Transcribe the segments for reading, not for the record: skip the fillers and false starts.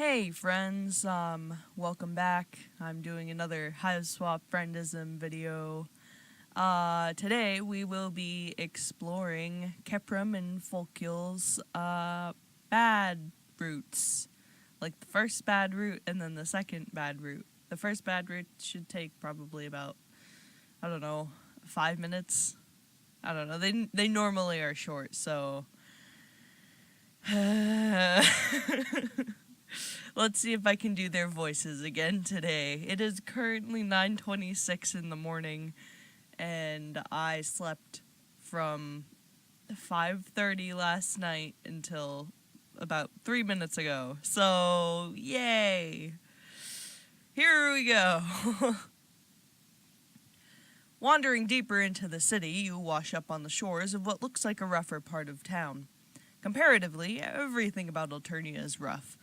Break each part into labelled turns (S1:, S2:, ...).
S1: Hey friends, welcome back. I'm doing another Hiveswap friendism video. Today we will be exploring Keprum and Folykle's bad routes. Like the first bad route and then the second bad route. The first bad route should take probably about, 5 minutes. I don't know. They normally are short, so let's see if I can do their voices again today. It is currently 9:26 in the morning, and I slept from 5:30 last night until about 3 minutes ago. So, yay! Here we go. Wandering deeper into the city, you wash up on the shores of what looks like a rougher part of town. Comparatively, everything about Alternia is rough.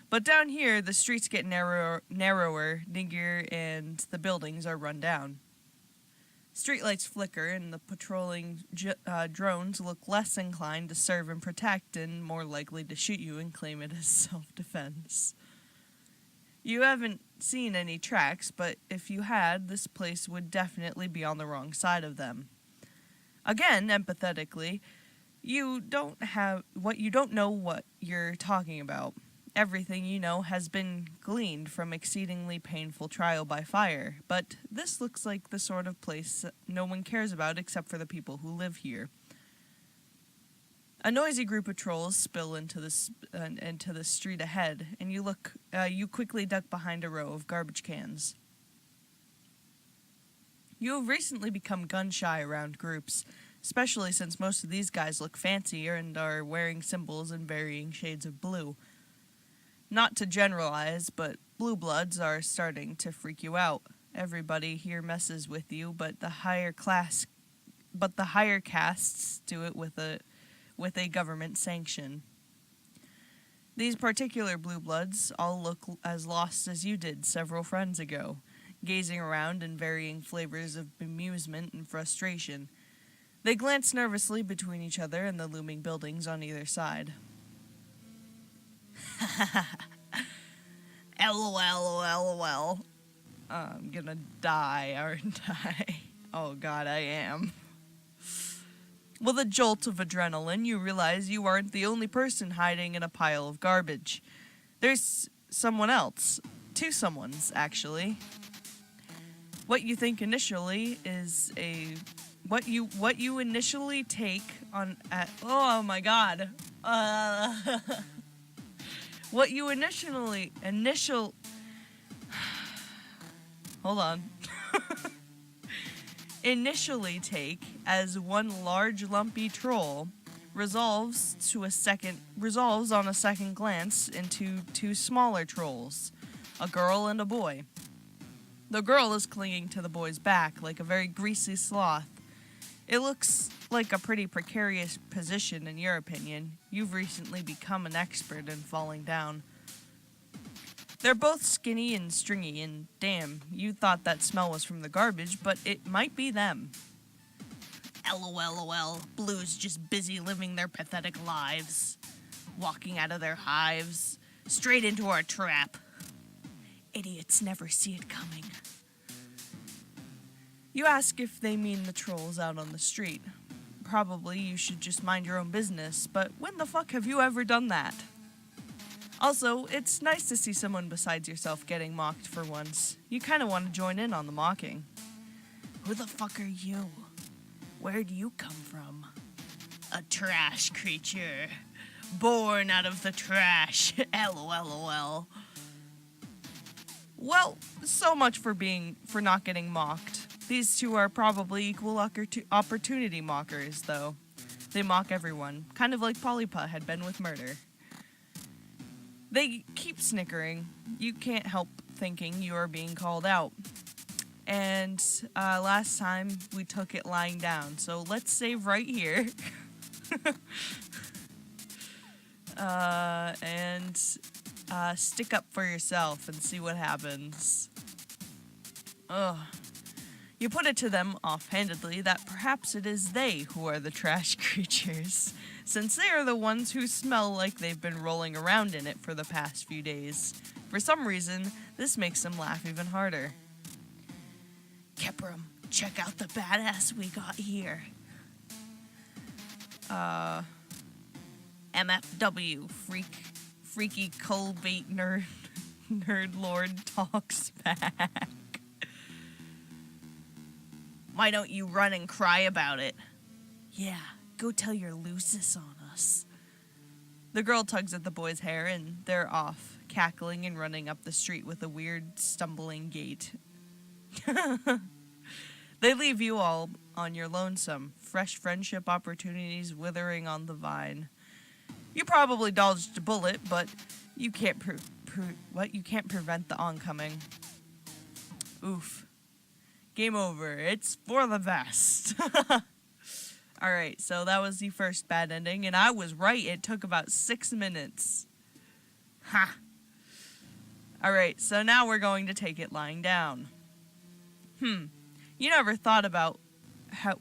S1: But down here, the streets get narrower, diggier, and the buildings are run down. Streetlights flicker, and the patrolling drones look less inclined to serve and protect and more likely to shoot you and claim it as self-defense. You haven't seen any tracks, but if you had, this place would definitely be on the wrong side of them. Again, empathetically, you don't know what you're talking about. Everything you know has been gleaned from exceedingly painful trial by fire, but this looks like the sort of place no one cares about except for the people who live here. A noisy group of trolls spill into the street ahead, and you quickly duck behind a row of garbage cans. You have recently become gun-shy around groups, especially since most of these guys look fancier and are wearing symbols in varying shades of blue. Not to generalize, but blue bloods are starting to freak you out. Everybody here messes with you, but the higher castes do it with a government sanction. These particular blue bloods all look as lost as you did several friends ago, gazing around in varying flavors of amusement and frustration. They glance nervously between each other and the looming buildings on either side. LOL. I'm gonna die, aren't I? Oh god, I am. With a jolt of adrenaline, you realize you aren't the only person hiding in a pile of garbage. There's someone else. Two someones, actually. What you think initially is what you initially take on oh my god. What you initially take as one large lumpy troll resolves on a second glance into two smaller trolls, a girl and a boy. The girl is clinging to the boy's back like a very greasy sloth. It looks like a pretty precarious position in your opinion. You've recently become an expert in falling down. They're both skinny and stringy, and damn, you thought that smell was from the garbage, but it might be them. LOL, Blue's just busy living their pathetic lives. Walking out of their hives, straight into our trap. Idiots never see it coming. You ask if they mean the trolls out on the street. Probably you should just mind your own business, but when the fuck have you ever done that? Also, it's nice to see someone besides yourself getting mocked for once. You kinda want to join in on the mocking. Who the fuck are you? Where do you come from? A trash creature. Born out of the trash. LOL. Well, so much for not getting mocked. These two are probably equal opportunity mockers, though. They mock everyone, kind of like Polypa had been with murder. They keep snickering. You can't help thinking you are being called out. And last time we took it lying down, so let's save right here. And stick up for yourself and see what happens. Ugh. You put it to them offhandedly that perhaps it is they who are the trash creatures. since they are the ones who smell like they've been rolling around in it for the past few days. For some reason, this makes them laugh even harder. Keprum, check out the badass we got here. MFW, freaky Colbait nerd lord talks back. Why don't you run and cry about it? Yeah, go tell your Lucis on us. The girl tugs at the boy's hair and they're off, cackling and running up the street with a weird, stumbling gait. They leave you all on your lonesome, fresh friendship opportunities withering on the vine. You probably dodged a bullet, but you can't you can't prevent the oncoming. Oof. Game over. It's for the best. Alright, so that was the first bad ending, and I was right. It took about 6 minutes. Ha! Alright, so now we're going to take it lying down. You never thought about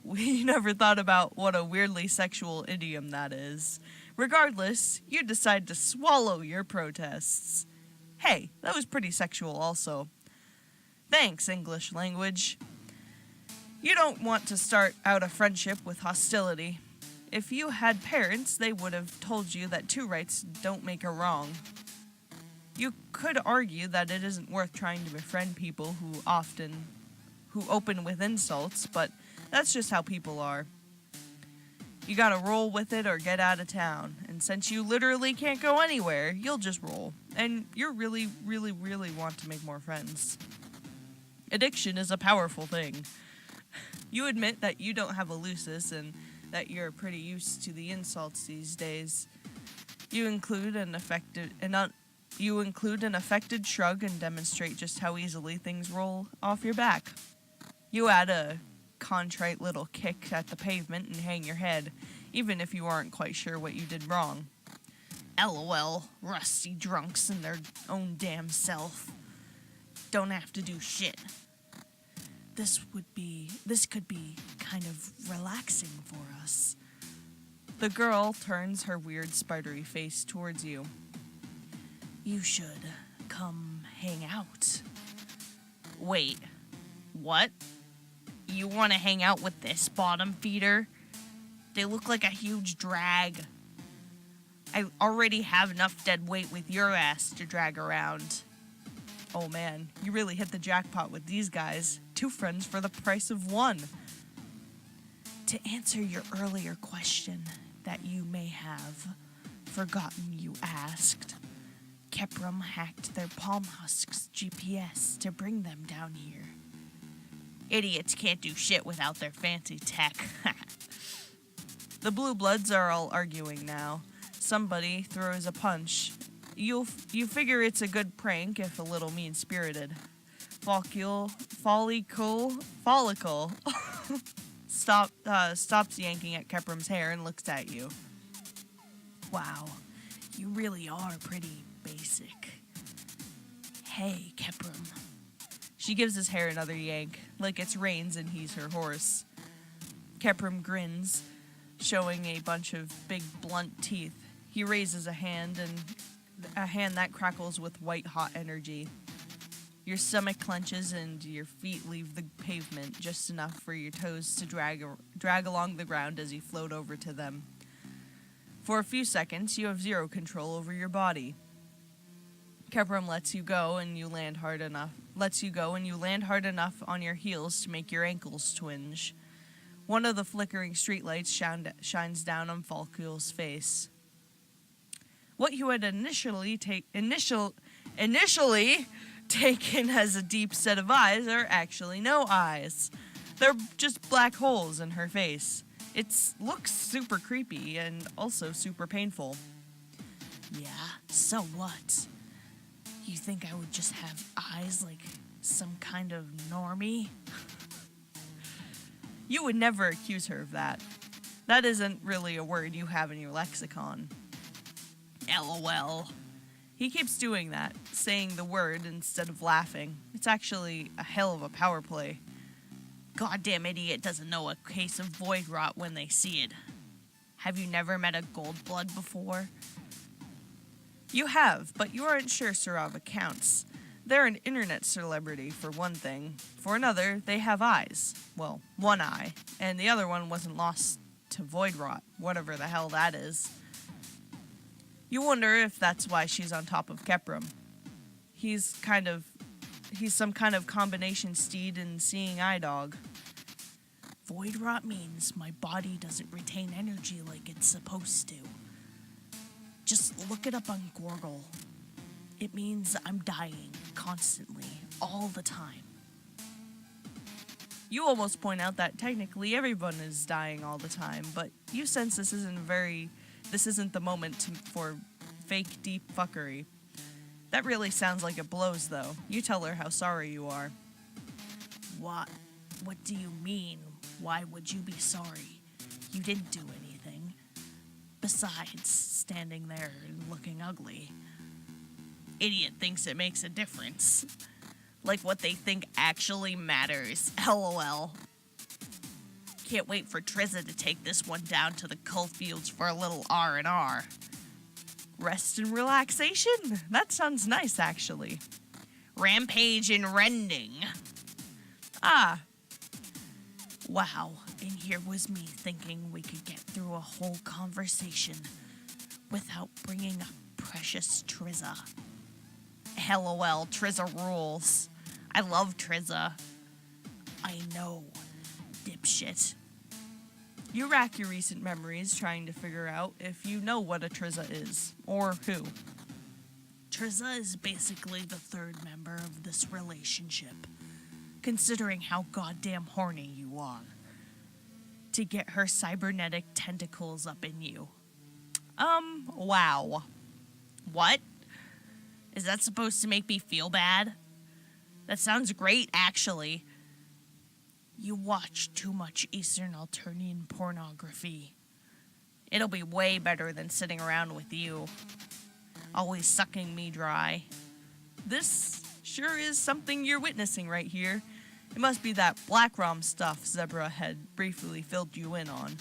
S1: what a weirdly sexual idiom that is. Regardless, you decide to swallow your protests. Hey, that was pretty sexual also. Thanks, English language. You don't want to start out a friendship with hostility. If you had parents, they would have told you that two rights don't make a wrong. You could argue that it isn't worth trying to befriend people who open with insults, but that's just how people are. You gotta roll with it or get out of town, and since you literally can't go anywhere, you'll just roll, and you really, really, really want to make more friends. Addiction is a powerful thing. You admit that you don't have a Lucis and that you're pretty used to the insults these days. You include an affected shrug and demonstrate just how easily things roll off your back. You add a contrite little kick at the pavement and hang your head, even if you aren't quite sure what you did wrong. LOL, rusty drunks in their own damn self. Don't have to do shit. This could be kind of relaxing for us. The girl turns her weird spidery face towards you. You should come hang out. Wait, what? You want to hang out with this bottom feeder? They look like a huge drag. I already have enough dead weight with your ass to drag around. Oh man, you really hit the jackpot with these guys. 2 friends for the price of 1. To answer your earlier question that you may have forgotten you asked, Keprum hacked their palm husks' GPS to bring them down here. Idiots can't do shit without their fancy tech. The Blue Bloods are all arguing now. Somebody throws a punch. You figure it's a good prank if a little mean-spirited. FOLLICLE stops yanking at Keprum's hair and looks at you. Wow, you really are pretty basic. Hey, Keprum. She gives his hair another yank, like it's reins and he's her horse. Keprum grins, showing a bunch of big blunt teeth. He raises a hand that crackles with white-hot energy. Your stomach clenches and your feet leave the pavement just enough for your toes to drag along the ground as you float over to them. For a few seconds, you have zero control over your body. Keprum lets you go and you land hard enough on your heels to make your ankles twinge. One of the flickering streetlights shines down on FOLLICLE's face. What you had initially taken as a deep set of eyes are actually no eyes. They're just black holes in her face. It looks super creepy and also super painful. Yeah, so what? You think I would just have eyes like some kind of normie? You would never accuse her of that. That isn't really a word you have in your lexicon. LOL. He keeps doing that, saying the word instead of laughing. It's actually a hell of a power play. Goddamn idiot doesn't know a case of void rot when they see it. Have you never met a gold blood before? You have, but you aren't sure Sarava counts. They're an internet celebrity, for one thing. For another, they have eyes. Well, one eye, and the other one wasn't lost to void rot, whatever the hell that is. You wonder if that's why she's on top of Keprum. He's some kind of combination steed and seeing eye dog. Void rot means my body doesn't retain energy like it's supposed to. Just look it up on Google. It means I'm dying constantly, all the time. You almost point out that technically everyone is dying all the time, but you sense this isn't the moment for fake deep fuckery. That really sounds like it blows, though. You tell her how sorry you are. What do you mean? Why would you be sorry? You didn't do anything. Besides, standing there and looking ugly. Idiot thinks it makes a difference. Like what they think actually matters. LOL. Can't wait for Trizza to take this one down to the coal fields for a little R&R. Rest and relaxation? That sounds nice, actually. Rampage and rending. Ah. Wow, and here was me thinking we could get through a whole conversation without bringing up precious Trizza. LOL, Trizza rules. I love Trizza. I know, dipshit. You rack your recent memories trying to figure out if you know what a Trizza is, or who. Trizza is basically the third member of this relationship, considering how goddamn horny you are. To get her cybernetic tentacles up in you. Wow. What? Is that supposed to make me feel bad? That sounds great, actually. You watch too much Eastern Alternian pornography. It'll be way better than sitting around with you, always sucking me dry. This sure is something you're witnessing right here. It must be that Black Rom stuff Zebra had briefly filled you in on.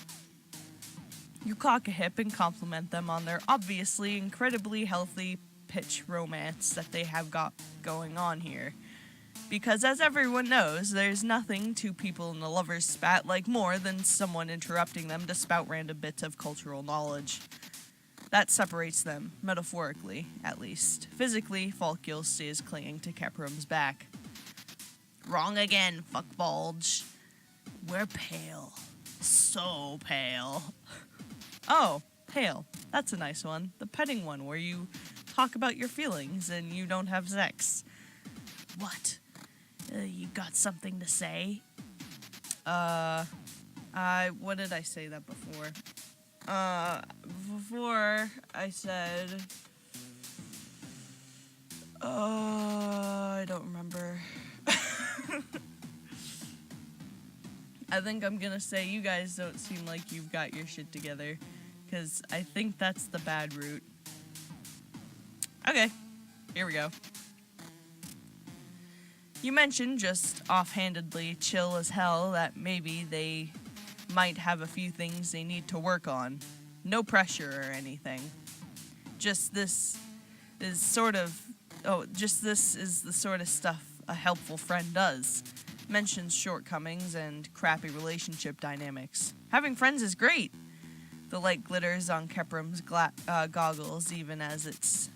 S1: You cock a hip and compliment them on their obviously incredibly healthy pitch romance that they have got going on here. Because as everyone knows, there's nothing two people in a lover's spat like more than someone interrupting them to spout random bits of cultural knowledge. That separates them, metaphorically, at least. Physically, Folykle stays clinging to Keprum's back. Wrong again, fuckbulge. We're pale. So pale. Oh, pale. That's a nice one. The petting one where you talk about your feelings and you don't have sex. What? You got something to say? What did I say that before? Before I said... I don't remember. I think I'm gonna say you guys don't seem like you've got your shit together, because I think that's the bad route. Okay, here we go. You mentioned just offhandedly, chill as hell, that maybe they might have a few things they need to work on. No pressure or anything. This is the sort of stuff a helpful friend does. Mentions shortcomings and crappy relationship dynamics. Having friends is great. The light glitters on Keprum's goggles even as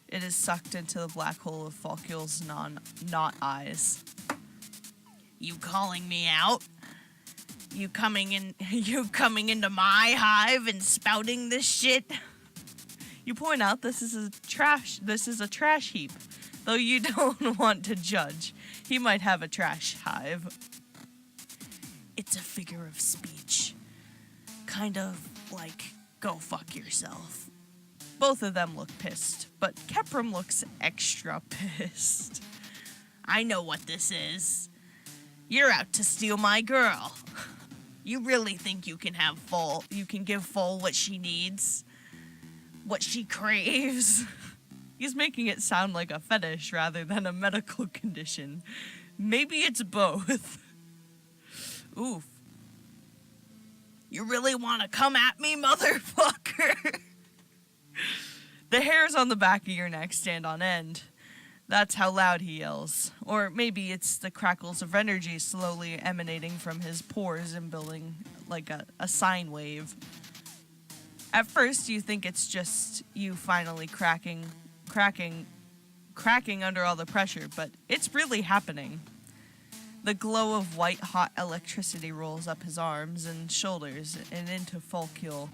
S1: it is sucked into the black hole of Folykle's not eyes. You calling me out? You coming into my hive and spouting this shit? You point out this is a trash heap, though you don't want to judge. He might have a trash hive. It's a figure of speech. Kind of like, go fuck yourself. Both of them look pissed, but Keprum looks extra pissed. I know what this is. You're out to steal my girl. You really think you can give Fol what she needs? What she craves? He's making it sound like a fetish rather than a medical condition. Maybe it's both. Oof. You really want to come at me, motherfucker? The hairs on the back of your neck stand on end. That's how loud he yells. Or maybe it's the crackles of energy slowly emanating from his pores and building like a sine wave. At first, you think it's just you finally cracking under all the pressure, but it's really happening. The glow of white-hot electricity rolls up his arms and shoulders and into follicle,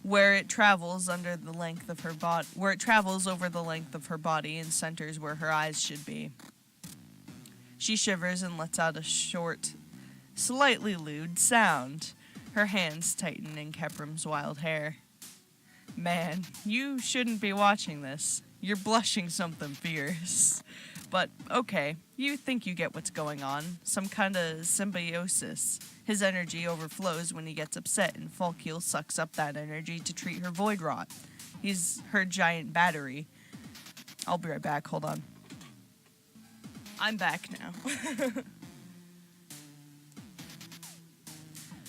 S1: where it travels over the length of her body and centers where her eyes should be. She shivers and lets out a short, slightly lewd sound. Her hands tighten in Keprum's wild hair. Man, you shouldn't be watching this. You're blushing something fierce. But, okay, you think you get what's going on. Some kind of symbiosis. His energy overflows when he gets upset, and FOLLICLE sucks up that energy to treat her void rot. He's her giant battery. I'll be right back, hold on. I'm back now.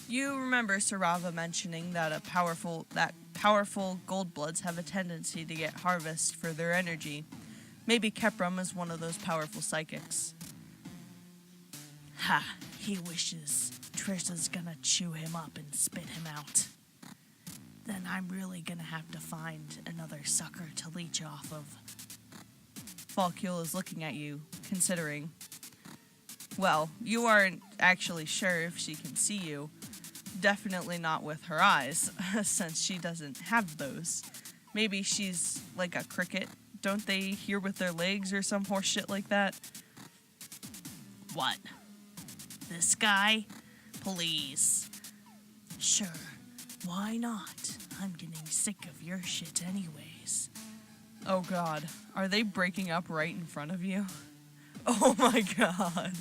S1: You remember Sarava mentioning that powerful Goldbloods have a tendency to get harvest for their energy. Maybe Keprum is one of those powerful psychics. Ha! He wishes Trisha's gonna chew him up and spit him out. Then I'm really gonna have to find another sucker to leech off of. FOLLICLE is looking at you, considering. Well, you aren't actually sure if she can see you. Definitely not with her eyes, since she doesn't have those. Maybe she's like a cricket. Don't they hear with their legs or some horse shit like that? What? This guy? Please. Sure, why not? I'm getting sick of your shit anyways. Oh god, are they breaking up right in front of you? Oh my god.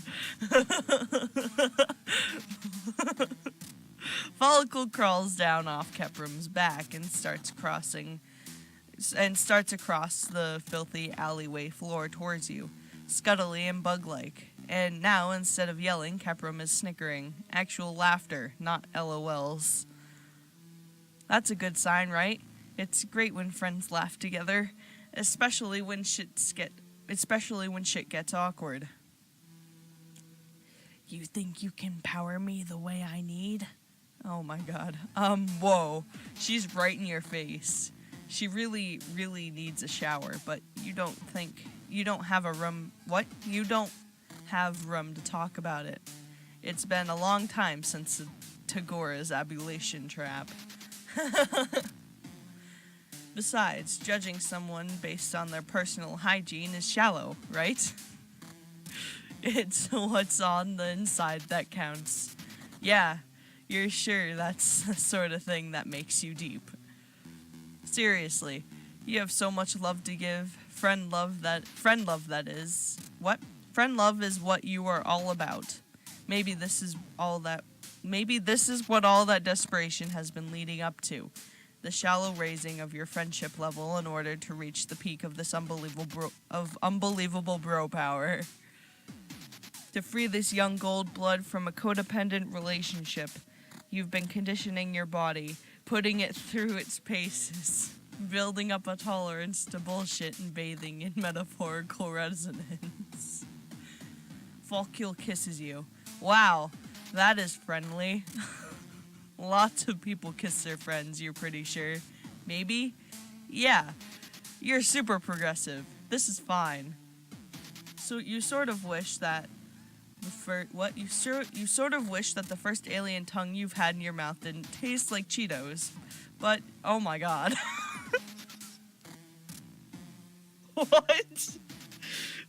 S1: FOLLICLE crawls down off Keprum's back and starts across the filthy alleyway floor towards you, scuttly and bug-like. And now, instead of yelling, Keprum is snickering. Actual laughter, not LOLs. That's a good sign, right? It's great when friends laugh together, especially when shit gets awkward. You think you can power me the way I need? Oh my god. Whoa. She's right in your face. She really, really needs a shower, but you don't have room to talk about it. It's been a long time since Tagora's ablution trap. Besides, judging someone based on their personal hygiene is shallow, right? It's what's on the inside that counts. Yeah, you're sure that's the sort of thing that makes you deep. Seriously, you have so much love to give. Friend love that is. What? Friend love is what you are all about. Maybe this is what all that desperation has been leading up to. The shallow raising of your friendship level in order to reach the peak of this unbelievable bro power. To free this young gold blood from a codependent relationship, you've been conditioning your body, putting it through its paces, building up a tolerance to bullshit and bathing in metaphorical resonance. FOLLICLE kisses you. Wow, that is friendly. Lots of people kiss their friends, you're pretty sure. Maybe? Yeah. You're super progressive. This is fine. So you sort of wish that you sort of wish that the first alien tongue you've had in your mouth didn't taste like Cheetos. But oh my god. What?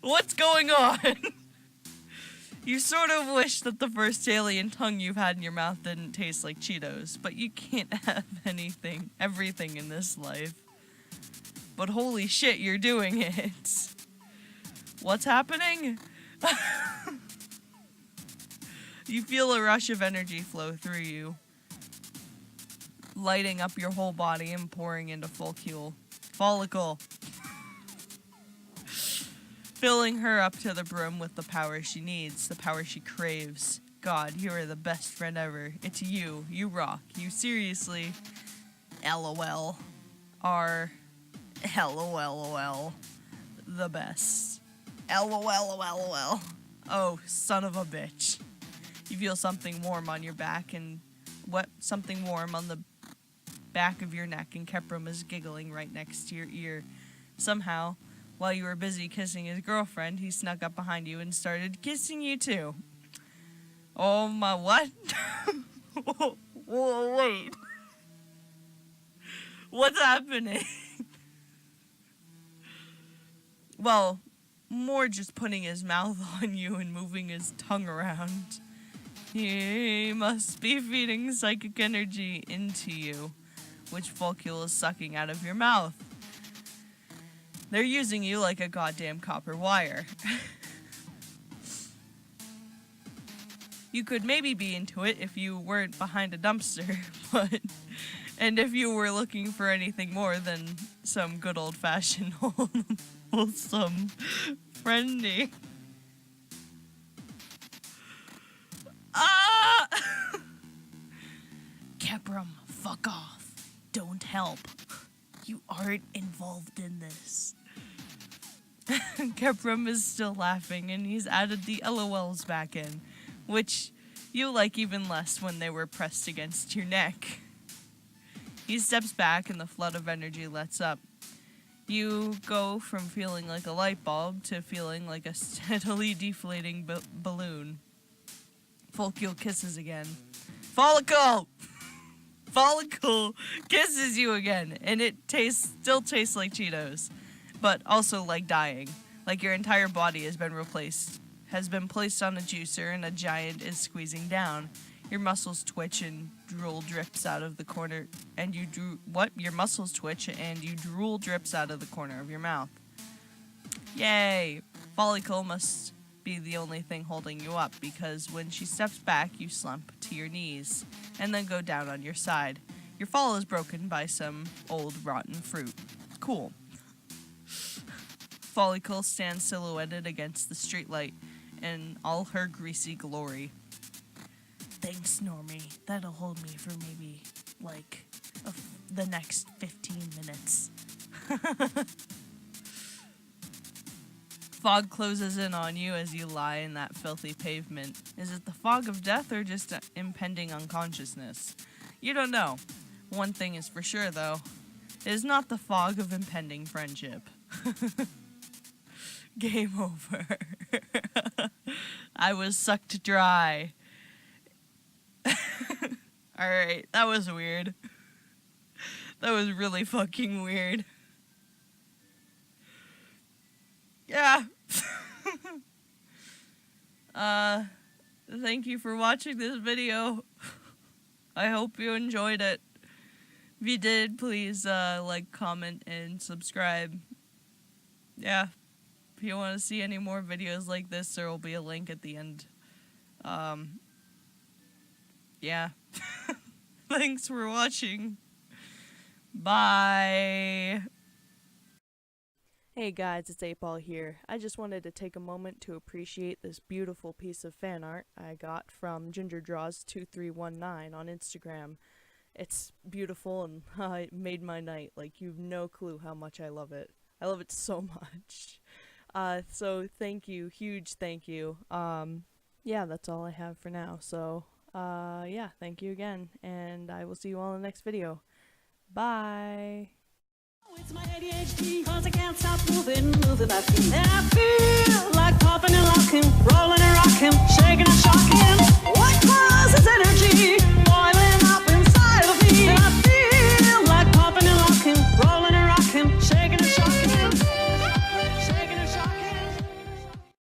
S1: What's going on? You sort of wish that the first alien tongue you've had in your mouth didn't taste like Cheetos, but you can't have everything in this life. But holy shit, you're doing it. What's happening? You feel a rush of energy flow through you, lighting up your whole body and pouring into FOLLICLE. Filling her up to the brim with the power she needs, the power she craves. God, you are the best friend ever. It's you. You rock. You seriously, LOL, are LOL, the best. LOL. Oh, son of a bitch. You feel something warm on your back and something warm on the back of your neck, and Keprum is giggling right next to your ear. Somehow, while you were busy kissing his girlfriend, he snuck up behind you and started kissing you too. Oh my, what? Whoa, wait. What's happening? Well, more just putting his mouth on you and moving his tongue around. He must be feeding psychic energy into you, which Follicle is sucking out of your mouth. They're using you like a goddamn copper wire. You could maybe be into it if you weren't behind a dumpster, and if you were looking for anything more than some good old-fashioned wholesome friendly. Ah! Keprum, fuck off. Don't help. You aren't involved in this. Keprum is still laughing, and he's added the LOLs back in, which you like even less when they were pressed against your neck. He steps back, and the flood of energy lets up. You go from feeling like a light bulb to feeling like a steadily deflating balloon. Follicle kisses again. Follicle! Follicle kisses you again, and it still tastes like Cheetos, but also like dying. Like your entire body has been placed on a juicer, and a giant is squeezing down. Your muscles twitch and drool drips out of the corner, and Your muscles twitch and you drool drips out of the corner of your mouth. Yay! Follicle must be the only thing holding you up, because when she steps back, you slump to your knees, and then go down on your side. Your fall is broken by some old rotten fruit. Cool. Follicle stands silhouetted against the streetlight in all her greasy glory. Thanks, Normie. That'll hold me for maybe, the next 15 minutes. Fog closes in on you as you lie in that filthy pavement. Is it the fog of death or just impending unconsciousness? You don't know. One thing is for sure, though. It is not the fog of impending friendship. Game over. I was sucked dry. Alright, that was weird. That was really fucking weird. Yeah. Thank you for watching this video. I hope you enjoyed it. If you did, please like, comment, and subscribe. Yeah. If you want to see any more videos like this, there will be a link at the end. Yeah. Thanks for watching. Bye. Hey guys, it's 8Ball here. I just wanted to take a moment to appreciate this beautiful piece of fan art I got from GingerDraws2319 on Instagram. It's beautiful and it made my night. Like, you've no clue how much I love it. I love it so much. So thank you, huge thank you. Yeah, that's all I have for now. So, yeah, thank you again, and I will see you all in the next video. Bye!
S2: It's my ADHD, cause I can't stop moving my feet. And I feel like popping and locking, rolling